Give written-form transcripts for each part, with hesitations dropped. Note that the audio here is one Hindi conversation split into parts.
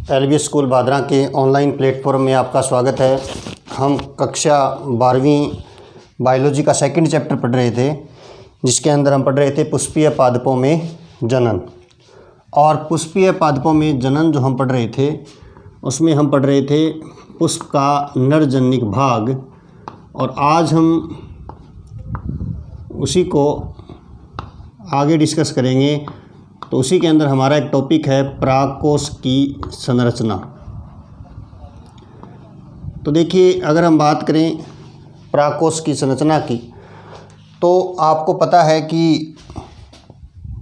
एलबीएस स्कूल भादरा के ऑनलाइन प्लेटफॉर्म में आपका स्वागत है। हम कक्षा 12वीं बायोलॉजी का सेकंड चैप्टर पढ़ रहे थे, जिसके अंदर हम पढ़ रहे थे पुष्पीय पादपों में जनन। और पुष्पीय पादपों में जनन जो हम पढ़ रहे थे, उसमें हम पढ़ रहे थे पुष्प का नरजनिक भाग, और आज हम उसी को आगे डिस्कस करेंगे। तो उसी के अंदर हमारा एक टॉपिक है परागकोश की संरचना। तो देखिए, अगर हम बात करें परागकोश की संरचना की, तो आपको पता है कि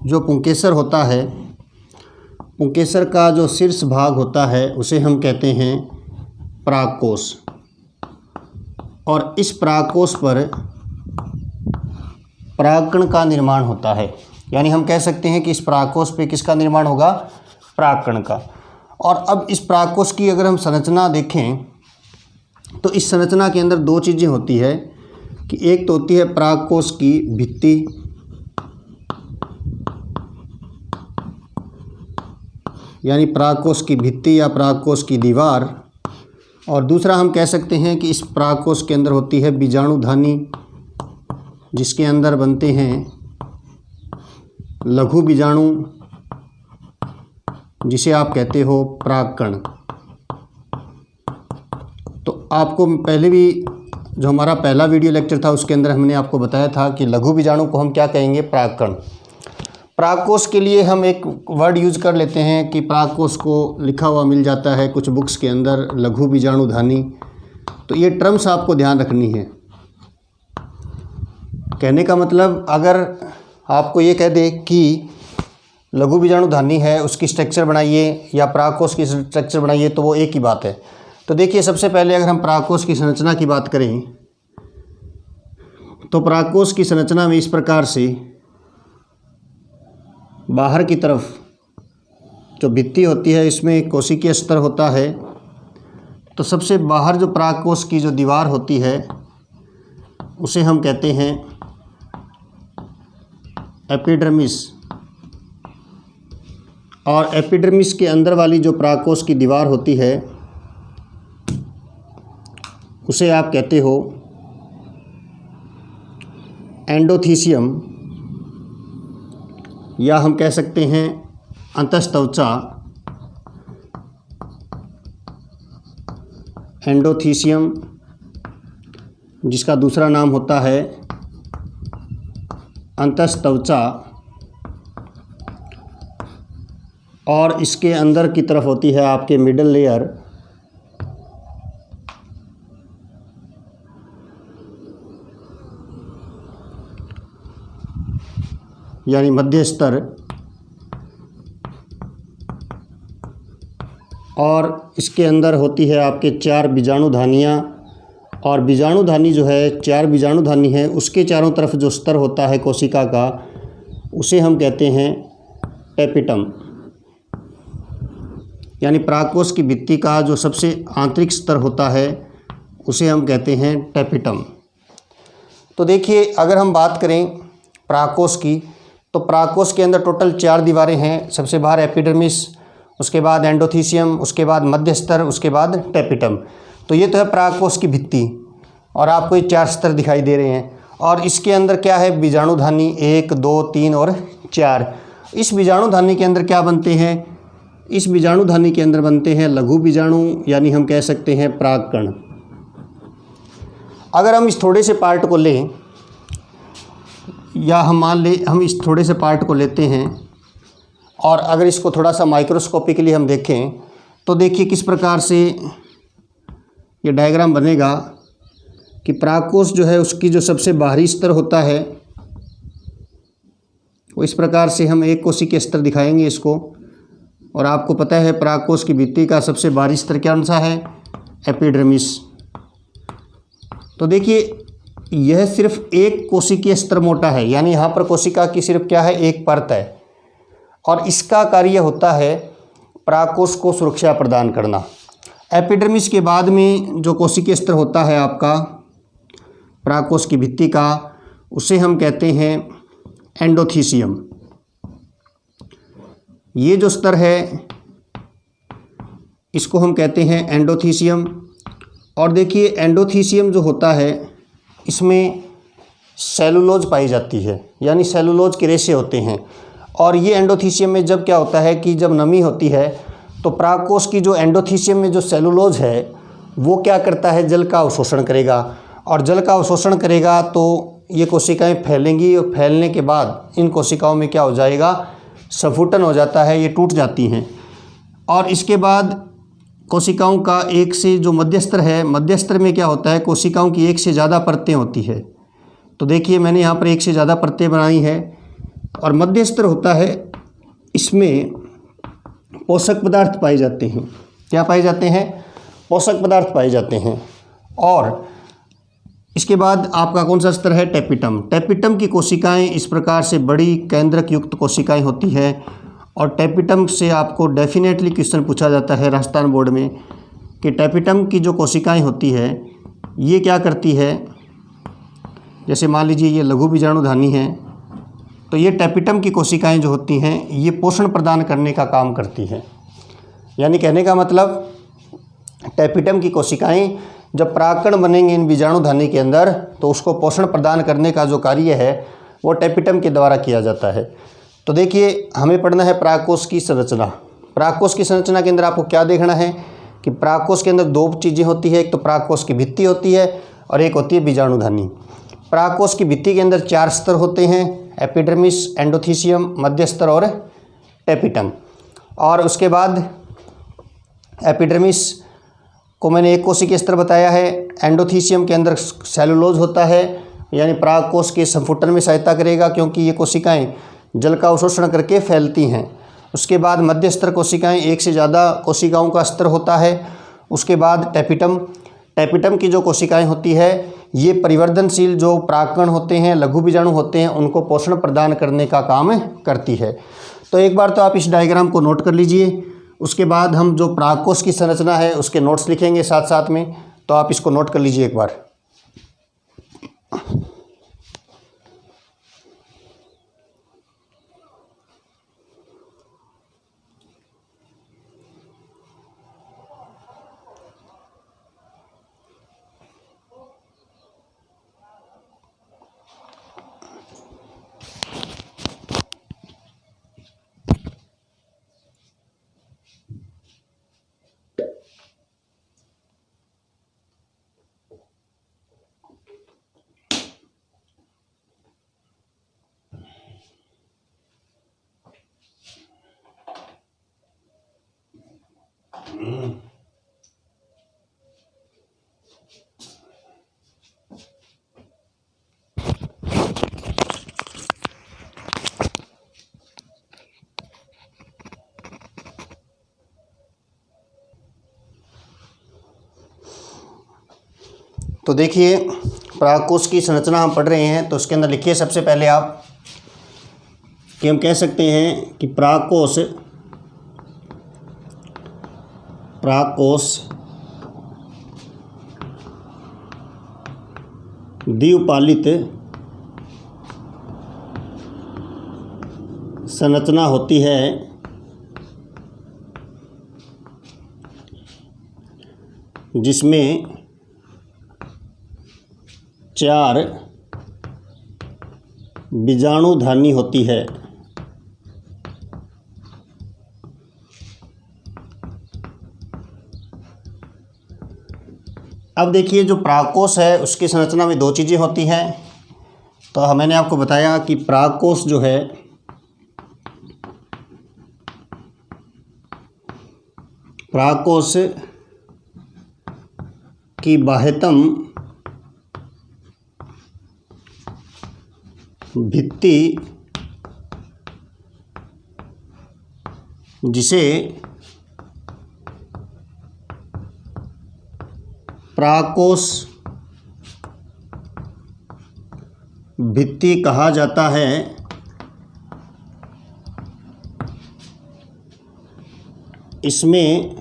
जो पुंकेसर होता है, पुंकेसर का जो शीर्ष भाग होता है उसे हम कहते हैं परागकोश। और इस परागकोश पर परागकण का निर्माण होता है, यानी हम कह सकते हैं कि इस परागकोश पे किसका निर्माण होगा? परागकण का। और अब इस परागकोश की अगर हम संरचना देखें, तो इस संरचना के अंदर दो चीज़ें होती है कि एक तो होती है परागकोश की भित्ति, यानी परागकोश की भित्ति या परागकोश की दीवार, और दूसरा हम कह सकते हैं कि इस परागकोश के अंदर होती है बीजाणुधानी, जिसके अंदर बनते हैं लघु बीजाणु, जिसे आप कहते हो परागकण। तो आपको पहले भी जो हमारा पहला वीडियो लेक्चर था, उसके अंदर हमने आपको बताया था कि लघु बीजाणु को हम क्या कहेंगे? परागकण। परागकोश के लिए हम एक वर्ड यूज कर लेते हैं कि परागकोश को लिखा हुआ मिल जाता है कुछ बुक्स के अंदर लघु बीजाणुधानी। तो ये टर्म्स आपको ध्यान रखनी है। कहने का मतलब, अगर आपको ये कह दे कि लघु बीजाणुधानी है, उसकी स्ट्रक्चर बनाइए, या परागकोश की स्ट्रक्चर बनाइए, तो वो एक ही बात है। तो देखिए, सबसे पहले अगर हम परागकोश की संरचना की बात करें, तो परागकोश की संरचना में इस प्रकार से बाहर की तरफ जो भित्ति होती है, इसमें कोशिकीय स्तर होता है। तो सबसे बाहर जो परागकोश की जो दीवार होती है, उसे हम कहते हैं एपिडर्मिस। और एपिडर्मिस के अंदर वाली जो परागकोश की दीवार होती है, उसे आप कहते हो एंडोथीसियम, या हम कह सकते हैं अंतस्तवचा। एंडोथीसियम, जिसका दूसरा नाम होता है अंतस्तवचा, और इसके अंदर की तरफ होती है आपके मिडल लेयर, यानी मध्य स्तर। और इसके अंदर होती है आपके 4 बीजाणुधानियाँ, और बीजाणुधानी जो है, 4 बीजाणुधानी है, उसके चारों तरफ जो स्तर होता है कोशिका का, उसे हम कहते हैं टेपिटम। यानी परागकोश की भित्ति का जो सबसे आंतरिक स्तर होता है, उसे हम कहते हैं टेपिटम। तो देखिए, अगर हम बात करें परागकोश की, तो परागकोश के अंदर टोटल 4 दीवारें हैं। सबसे बाहर एपिडर्मिस, उसके बाद एंडोथीसियम, उसके बाद मध्य स्तर, उसके बाद टेपिटम। तो ये तो है परागकोश की भित्ति, और आपको ये 4 स्तर दिखाई दे रहे हैं। और इसके अंदर क्या है? बीजाणुधानी 1, 2, 3 और 4। इस बीजाणुधानी के अंदर क्या बनते हैं? इस बीजाणुधानी के अंदर बनते हैं लघु बीजाणु, यानी हम कह सकते हैं परागकण। अगर हम इस थोड़े से पार्ट को लें, या हम मान लें हम इस थोड़े से पार्ट को लेते हैं, और अगर इसको थोड़ा सा माइक्रोस्कोपिकली हम देखें, तो देखिए किस प्रकार से ये डायग्राम बनेगा कि परागकोश जो है, उसकी जो सबसे बाहरी स्तर होता है, वो इस प्रकार से हम एक कोशिकीय स्तर दिखाएंगे इसको। और आपको पता है परागकोश की भित्ति का सबसे बाहरी स्तर कौन सा है? एपिडर्मिस। तो देखिए, यह सिर्फ एक कोशिकीय स्तर मोटा है, यानी यहाँ पर कोशिका की सिर्फ क्या है? एक परत है, और इसका कार्य होता है परागकोश को सुरक्षा प्रदान करना। एपिडर्मिस के बाद में जो कोशिकीय स्तर होता है आपका परागकोश की भित्ति का, उसे हम कहते हैं एंडोथीसियम। ये जो स्तर है इसको हम कहते हैं एंडोथीसियम। और देखिए एंडोथीसियम जो होता है इसमें सेलुलोज पाई जाती है, यानी सेलुलोज के रेशे होते हैं। और ये एंडोथीसियम में जब क्या होता है कि जब नमी होती है तो परागकोश की जो एंडोथीसियम में जो सेलुलोज है वो क्या करता है, जल का अवशोषण करेगा। और जल का अवशोषण करेगा तो ये कोशिकाएं फैलेंगी और फैलने के बाद इन कोशिकाओं में क्या हो जाएगा, स्फुटन हो जाता है, ये टूट जाती हैं। और इसके बाद कोशिकाओं का एक से जो मध्यस्तर है, मध्यस्तर में क्या होता है, कोशिकाओं की एक से ज़्यादा परतें होती है। तो देखिए मैंने यहाँ पर एक से ज़्यादा परतें बनाई हैं। और मध्यस्तर होता है, इसमें पोषक पदार्थ पाए जाते हैं। क्या पाए जाते हैं, पोषक पदार्थ पाए जाते हैं। और इसके बाद आपका कौन सा स्तर है, टेपिटम। टेपिटम की कोशिकाएं इस प्रकार से बड़ी केंद्रक युक्त कोशिकाएं होती है। और टेपिटम से आपको डेफिनेटली क्वेश्चन पूछा जाता है राजस्थान बोर्ड में कि टेपिटम की जो कोशिकाएं होती है ये क्या करती है। जैसे मान लीजिए ये लघु बीजाणुधानी है, तो ये टेपिटम की कोशिकाएं जो होती हैं ये पोषण प्रदान करने का काम करती हैं। यानी कहने का मतलब टेपिटम की कोशिकाएं जब परागकण बनेंगे इन बीजाणुधानी के अंदर तो उसको पोषण प्रदान करने का जो कार्य है वो टेपिटम के द्वारा किया जाता है। तो देखिए हमें पढ़ना है परागकोश की संरचना। परागकोश की संरचना के अंदर आपको क्या देखना है कि परागकोश के अंदर दो चीज़ें होती है, एक तो परागकोश की भित्ति होती है और एक होती है बीजाणुधानी। परागकोश की भित्ति के अंदर 4 स्तर होते हैं, एपिडर्मिस, एंडोथीसियम, मध्यस्तर और टेपिटम। और उसके बाद एपिडर्मिस को मैंने एक कोशिकीय स्तर बताया है। एंडोथीसियम के अंदर सेलुलोज होता है, यानी परागकोश के संफुटन में सहायता करेगा क्योंकि ये कोशिकाएं जल का अवशोषण करके फैलती हैं। उसके बाद मध्यस्तर कोशिकाएं, एक से ज़्यादा कोशिकाओं का स्तर होता है। उसके बाद टेपिटम। टेपिटम की जो कोशिकाएं होती है ये परिवर्धनशील जो परागकण होते हैं, लघु बीजाणु होते हैं, उनको पोषण प्रदान करने का काम करती है। तो एक बार तो आप इस डायग्राम को नोट कर लीजिए। उसके बाद हम जो परागकोश की संरचना है उसके नोट्स लिखेंगे साथ साथ में, तो आप इसको नोट कर लीजिए एक बार। तो देखिए परागकोश की संरचना हम पढ़ रहे हैं, तो उसके अंदर लिखिए सबसे पहले आप कि हम कह सकते हैं कि परागकोश द्विपालित संरचना होती है जिसमें 4 बीजाणुधानी होती है। अब देखिए जो परागकोश है उसकी संरचना में 2 चीज़ें होती हैं। तो मैंने आपको बताया कि परागकोश जो है परागकोश की बाह्यतम भित्ति जिसे परागकोश भित्ति कहा जाता है, इसमें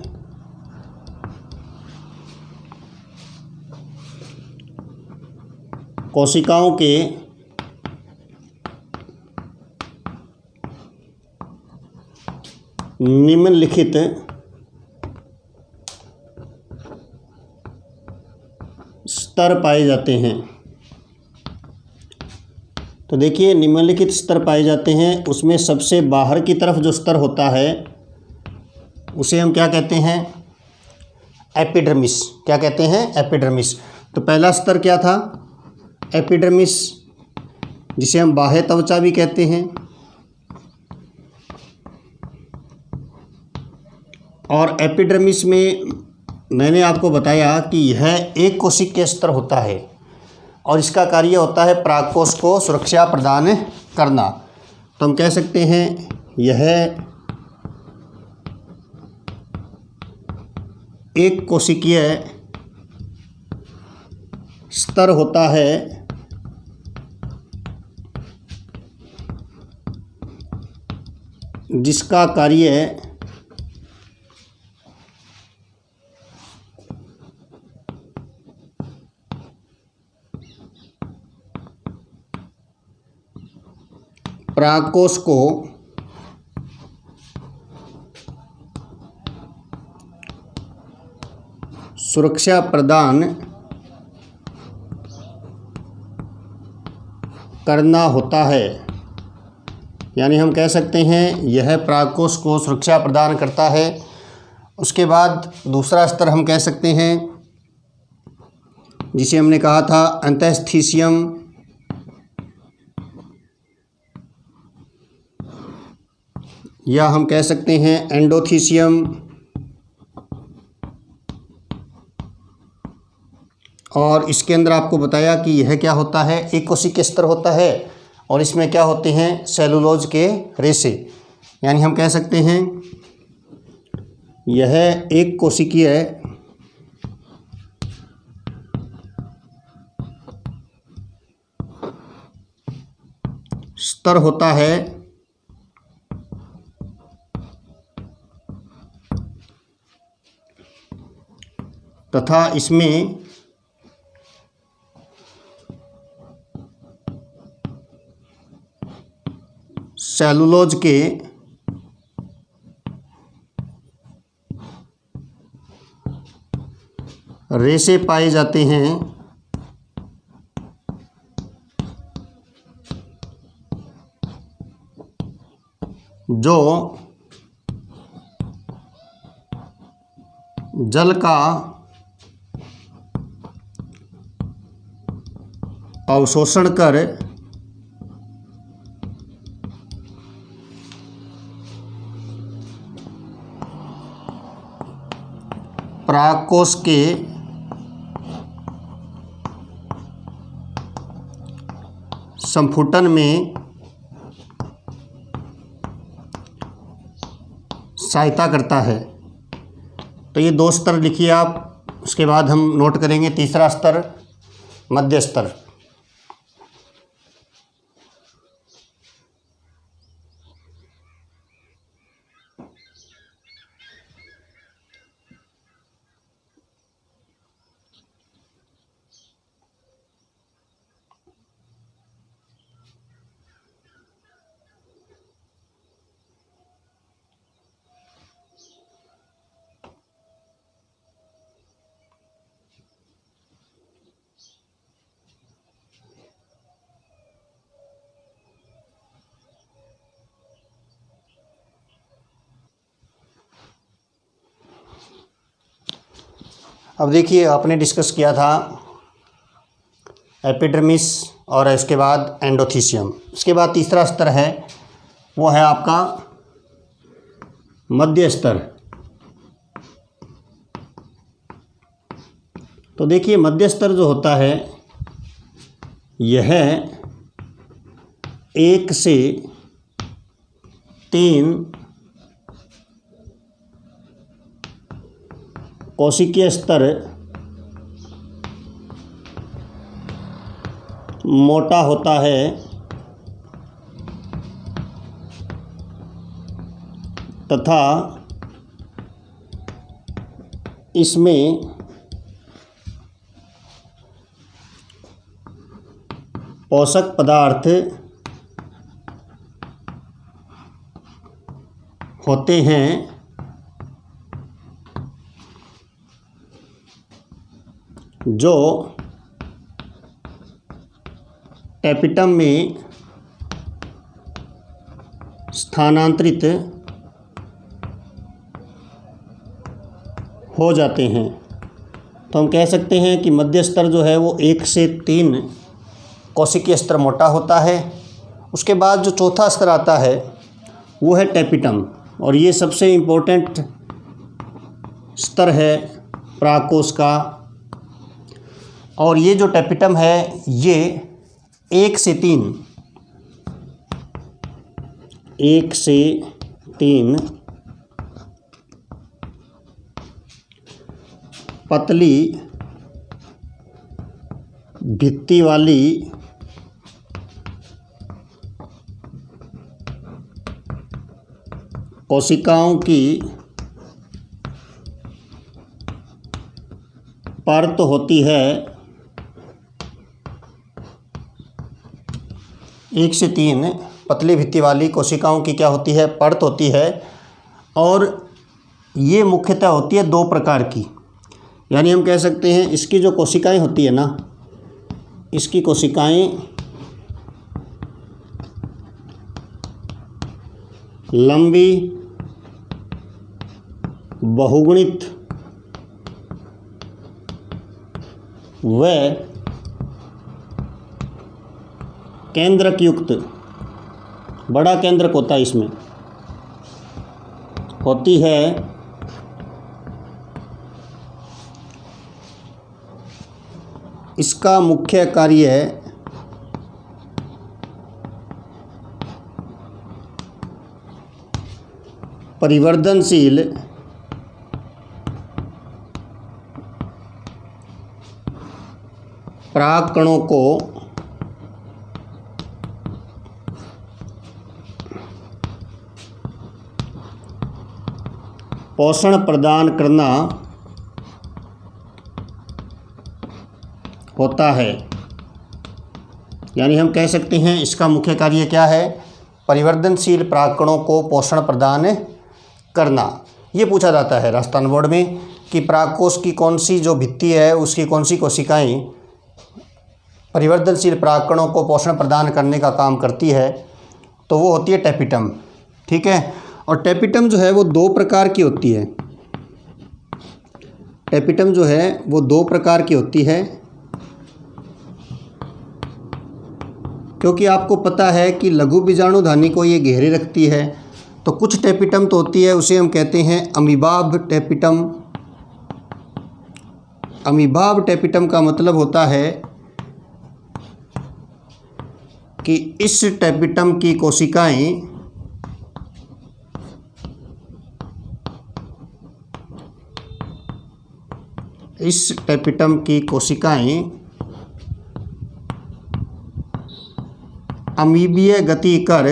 कोशिकाओं के निम्नलिखित स्तर पाए जाते हैं। तो देखिए निम्नलिखित स्तर पाए जाते हैं, उसमें सबसे बाहर की तरफ जो स्तर होता है उसे हम क्या कहते हैं? एपिडर्मिस। क्या कहते हैं? एपिडर्मिस। तो पहला स्तर क्या था? एपिडर्मिस, जिसे हम बाह्य त्वचा भी कहते हैं। और एपिडर्मिस में मैंने आपको बताया कि यह एक कोशिकीय स्तर होता है और इसका कार्य होता है परागकोश को सुरक्षा प्रदान करना। तो हम कह सकते हैं यह एक कोशिकीय स्तर होता है जिसका कार्य परागकोश को सुरक्षा प्रदान करना होता है। यानी हम कह सकते हैं यह परागकोश को सुरक्षा प्रदान करता है। उसके बाद दूसरा स्तर हम कह सकते हैं जिसे हमने कहा था अंतःस्थीशियम, या हम कह सकते हैं एंडोथीशियम। और इसके अंदर आपको बताया कि यह क्या होता है? एक कोशिकीय स्तर होता है और इसमें क्या होते हैं? सेलुलोज के रेशे। यानी हम कह सकते हैं यह एक कोशिकीय स्तर होता है तथा इसमें सेलुलोज के रेशे पाए जाते हैं जो जल का अवशोषण कर परागकोश के संफुटन में सहायता करता है। तो ये दो स्तर लिखिए आप। उसके बाद हम नोट करेंगे तीसरा स्तर, मध्य स्तर। अब देखिए आपने डिस्कस किया था एपिडर्मिस और इसके बाद एंडोथीशियम। उसके बाद तीसरा स्तर है वो है आपका मध्य स्तर। तो देखिए मध्य स्तर जो होता है यह 1 से 3 कोशिकीय स्तर मोटा होता है तथा इसमें पोषक पदार्थ होते हैं जो टैपिटम में स्थानांतरित हो जाते हैं। तो हम कह सकते हैं कि मध्य स्तर जो है वो 1 से 3 कोशिकीय स्तर मोटा होता है। उसके बाद जो चौथा स्तर आता है वो है टैपिटम, और ये सबसे इम्पोर्टेंट स्तर है परागकोश का। और ये जो टैपिटम है ये 1 से 3 पतली भित्ति वाली कोशिकाओं की परत होती है। 1 से 3 पतली भित्ति वाली कोशिकाओं की क्या होती है, परत होती है। और ये मुख्यतः होती है 2 प्रकार की। यानी हम कह सकते हैं इसकी जो कोशिकाएं होती है ना, इसकी कोशिकाएं लंबी बहुगुणित व केंद्रक युक्त, बड़ा केंद्रक होता है इसमें, होती है। इसका मुख्य कार्य परिवर्तनशील परागकणों को पोषण प्रदान करना होता है। यानी हम कह सकते हैं इसका मुख्य कार्य क्या है, परिवर्तनशील परागकणों को पोषण प्रदान करना। ये पूछा जाता है राजस्थान बोर्ड में कि परागकोश की कौन सी जो भित्ति है उसकी कौन सी कोशिकाएं परिवर्तनशील परागकणों को पोषण प्रदान करने का काम करती है, तो वो होती है टैपिटम। ठीक है। और टैपिटम जो है वो 2 प्रकार की होती है। टैपिटम जो है वो 2 प्रकार की होती है, क्योंकि आपको पता है कि लघु बीजाणुधानी को ये घेरे रखती है। तो कुछ टैपिटम तो होती है, उसे हम कहते हैं अमीबाब टैपिटम। अमीबाब टैपिटम का मतलब होता है कि इस टैपिटम की कोशिकाएं अमीबीय गति कर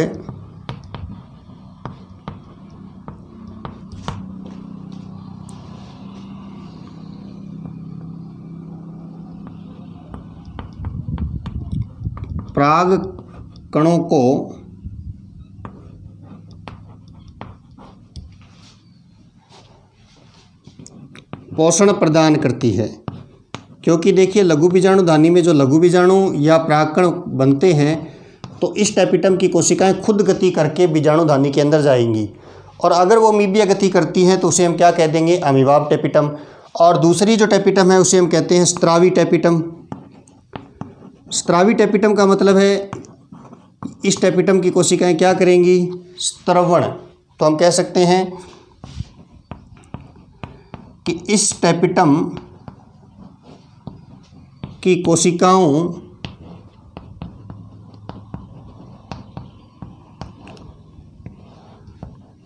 परागकणों को पोषण प्रदान करती है। क्योंकि देखिए लघु बीजाणुधानी में जो लघु बीजाणु या परागकण बनते हैं तो इस टैपिटम की कोशिकाएं खुद गति करके बीजाणुधानी के अंदर जाएंगी, और अगर वो अमीबीय गति करती हैं तो उसे हम क्या कह देंगे, अमीबाब टैपिटम। और दूसरी जो टैपिटम है उसे हम कहते हैं स्त्रावी टैपिटम। स्त्रावी टैपिटम का मतलब है इस टैपिटम की कोशिकाएं क्या करेंगी, स्त्रवण। तो हम कह सकते हैं कि इस टैपिटम की कोशिकाओं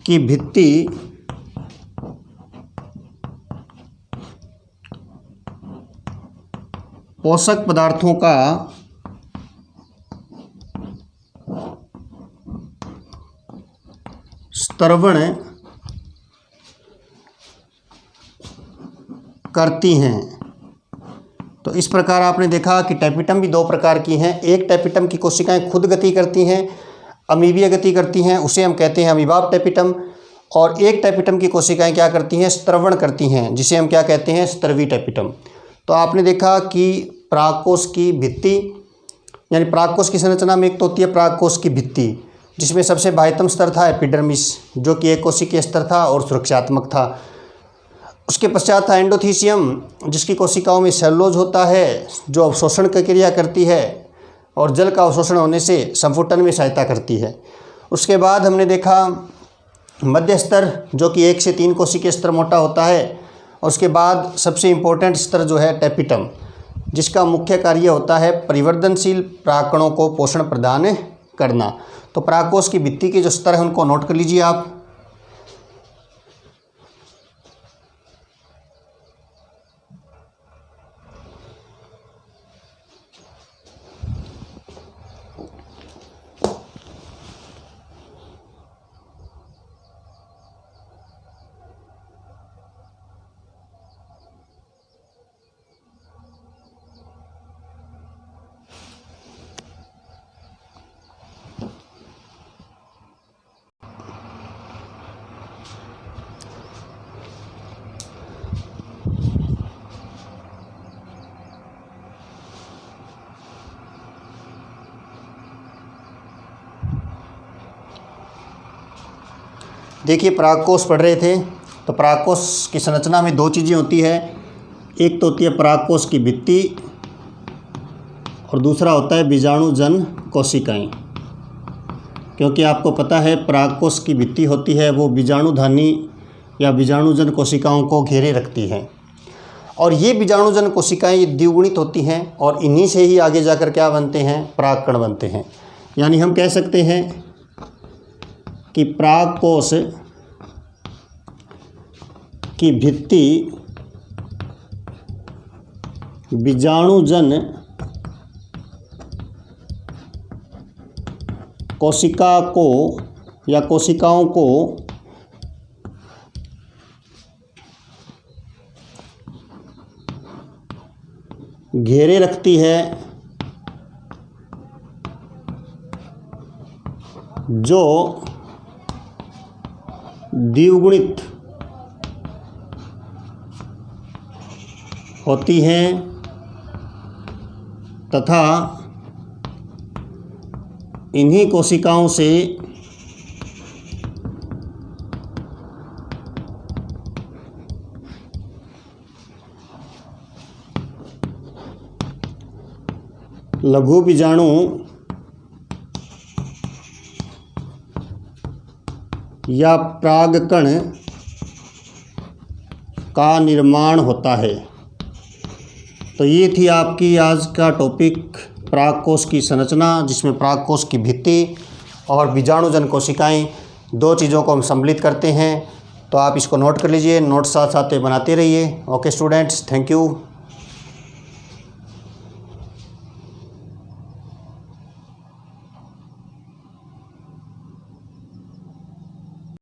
की भित्ति पोषक पदार्थों का स्त्रवण करती हैं। तो इस प्रकार आपने देखा कि टैपिटम भी 2 प्रकार की हैं। एक टैपिटम की कोशिकाएं खुद गति करती हैं, अमीबीय गति करती हैं, उसे हम कहते हैं अमीबाब टैपिटम। और एक टैपिटम की कोशिकाएं क्या करती हैं, स्त्रवण करती हैं, जिसे हम क्या कहते हैं, स्त्रवी टैपिटम। तो आपने देखा कि परागकोश की भित्ति यानी परागकोश की संरचना में एक तो होती है परागकोश की भित्ति, जिसमें सबसे बाह्यतम स्तर था एपिडर्मिस, जो कि एक कोशिकीय स्तर था और सुरक्षात्मक था। उसके पश्चात था एंडोथीसियम, जिसकी कोशिकाओं में सेलुलोज होता है जो अवशोषण की क्रिया करती है और जल का अवशोषण होने से संपुटन में सहायता करती है। उसके बाद हमने देखा मध्य स्तर, जो कि 1 से 3 कोशिकीय स्तर मोटा होता है। और उसके बाद सबसे इम्पोर्टेंट स्तर जो है टेपिटम, जिसका मुख्य कार्य होता है परिवर्तनशील परागकणों को पोषण प्रदान करना। तो परागकोश की भित्ति के जो स्तर है उनको नोट कर लीजिए आप। देखिए परागकोश पढ़ रहे थे, तो परागकोश की संरचना में 2 चीज़ें होती है। एक तो होती है परागकोश की भित्ति और दूसरा होता है बीजाणुजन कोशिकाएं। क्योंकि आपको पता है परागकोश की भित्ति होती है वो बीजाणुधानी या बीजाणुजन कोशिकाओं को घेरे रखती है, और ये बीजाणुजन कोशिकाएं द्विगुणित होती हैं और इन्हीं से ही आगे जाकर क्या बनते हैं, परागकण बनते हैं। यानी हम कह सकते हैं कि परागकोश की भित्ति बीजाणुजन कोशिका को या कोशिकाओं को घेरे रखती है, जो द्विगुणित होती हैं तथा इन्हीं कोशिकाओं से लघु बीजाणु या परागकण का निर्माण होता है। तो ये थी आपकी आज का टॉपिक परागकोश की संरचना, जिसमें परागकोश की भित्ति और बीजाणुजन कोशिकाएं 2 चीज़ों को हम सम्मिलित करते हैं। तो आप इसको नोट कर लीजिए, नोट साथ साथ बनाते रहिए। Okay students, thank you.